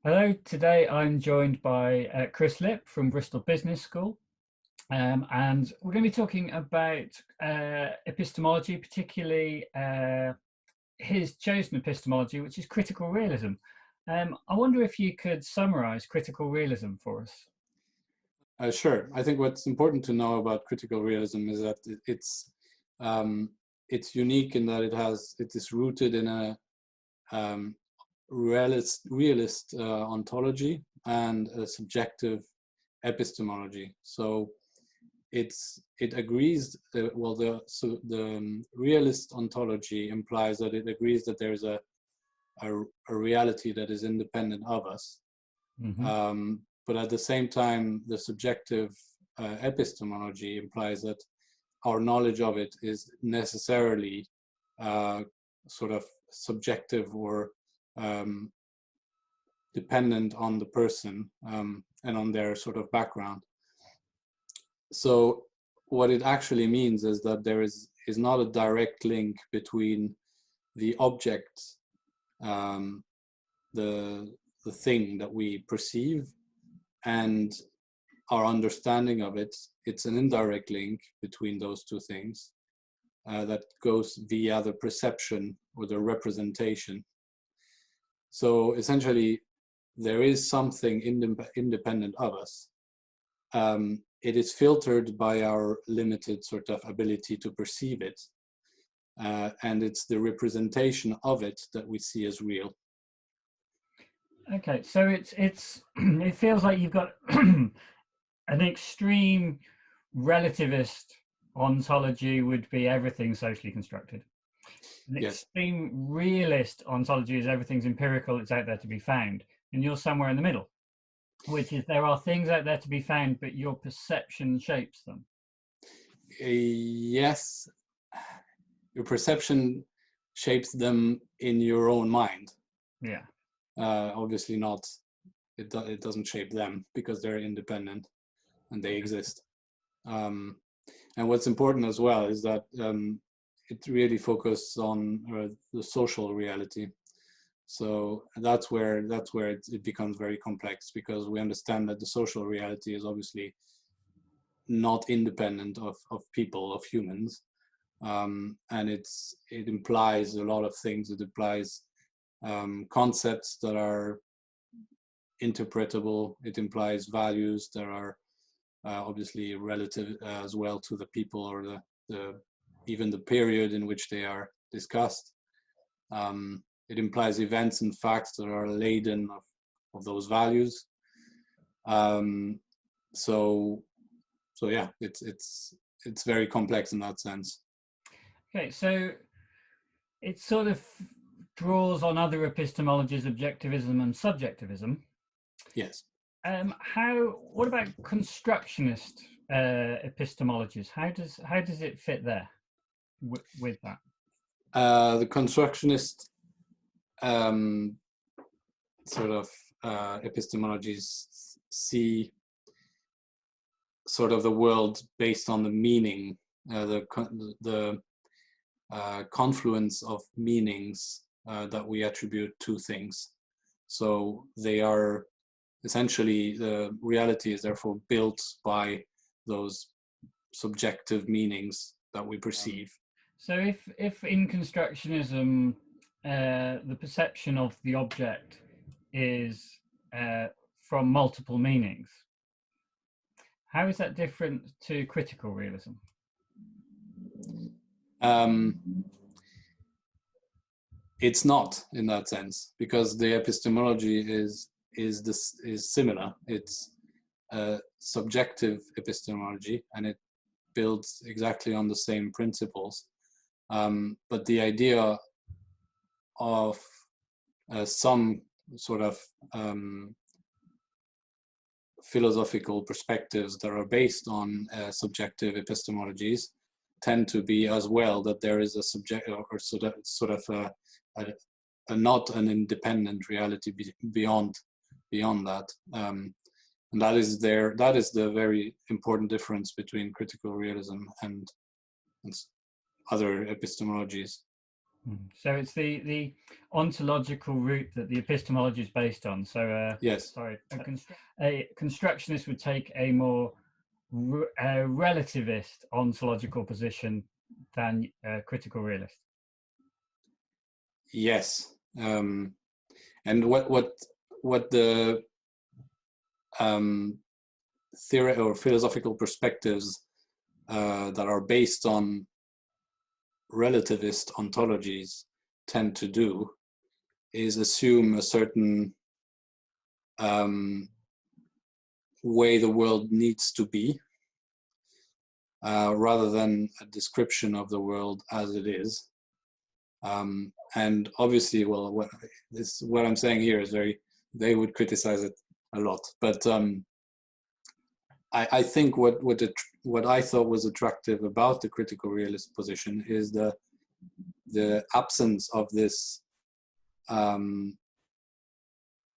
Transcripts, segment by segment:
Hello, today I'm joined by Chris Lipp from Bristol Business School, and we're going to be talking about epistemology, particularly his chosen epistemology, which is critical realism. I wonder if you could summarize critical realism for us. Sure. I think what's important to know about critical realism is that it's unique in that it is rooted in a realist ontology and a subjective epistemology. So it agrees. The realist ontology implies that it agrees that there's a reality that is independent of us. Mm-hmm. But at the same time, the subjective epistemology implies that our knowledge of it is necessarily sort of subjective or dependent on the person and on their sort of background. So what it actually means is that there is not a direct link between the object, the thing that we perceive, and our understanding of it. It's an indirect link between those two things that goes via the perception or the representation. So essentially, there is something independent of us. It is filtered by our limited sort of ability to perceive it. And it's the representation of it that we see as real. Okay, so it's it feels like you've got an extreme relativist ontology would be everything socially constructed. An Yes. extreme realist ontology is everything's empirical, it's out there to be found. And you're somewhere in the middle, which is there are things out there to be found, but your perception shapes them. Yes, your perception shapes them in your own mind. Yeah. Obviously not, it doesn't shape them because they're independent and they exist. And what's important as well is that it really focuses on the social reality. So that's where it becomes very complex, because we understand that the social reality is obviously not independent of people, of humans. And it implies a lot of things. It implies concepts that are interpretable. It implies values that are obviously relative as well to the people or even the period in which they are discussed. It implies events and facts that are laden of those values. So yeah, it's very complex in that sense. Okay, so it sort of draws on other epistemologies, objectivism and subjectivism. Yes. What about constructionist epistemologies? How does it fit there with that? The constructionist sort of epistemologies see sort of the world based on the meaning, the confluence of meanings that we attribute to things. So they are essentially, the reality is therefore built by those subjective meanings that we perceive. So if in constructionism the perception of the object is from multiple meanings, how is that different to critical realism? It's not in that sense, because the epistemology is similar. It's a subjective epistemology, and it builds exactly on the same principles. But the idea of some sort of philosophical perspectives that are based on subjective epistemologies tend to be as well that there is a subject or sort of a not an independent reality beyond that. And that is the very important difference between critical realism and other epistemologies. So it's the ontological route that the epistemology is based on. So Yes. sorry, a constructionist would take a more relativist ontological position than a critical realist. Yes. And what the theory or philosophical perspectives that are based on relativist ontologies tend to do is assume a certain way the world needs to be, rather than a description of the world as it is. And obviously, well, what I'm saying here is they would criticize it a lot, but I think what I thought was attractive about the critical realist position is the absence of this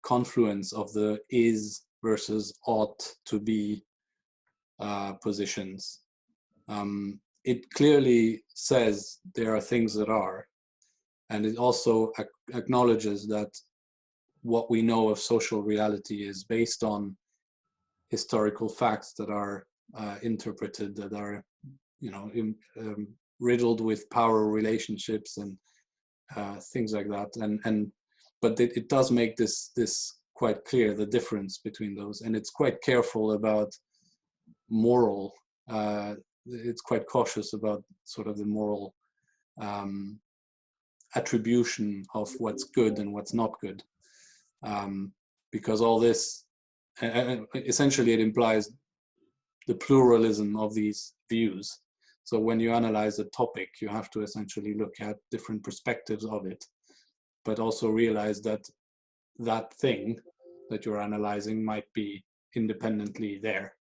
confluence of the is versus ought to be positions. It clearly says there are things that are, and it also acknowledges that what we know of social reality is based on historical facts that are interpreted, that are, you know, riddled with power relationships and things like that. But it does make this quite clear, the difference between those, and it's quite careful about moral. It's quite cautious about sort of the moral attribution of what's good and what's not good, because all this essentially it implies the pluralism of these views. So when you analyze a topic, you have to essentially look at different perspectives of it, but also realize that that thing that you're analyzing might be independently there.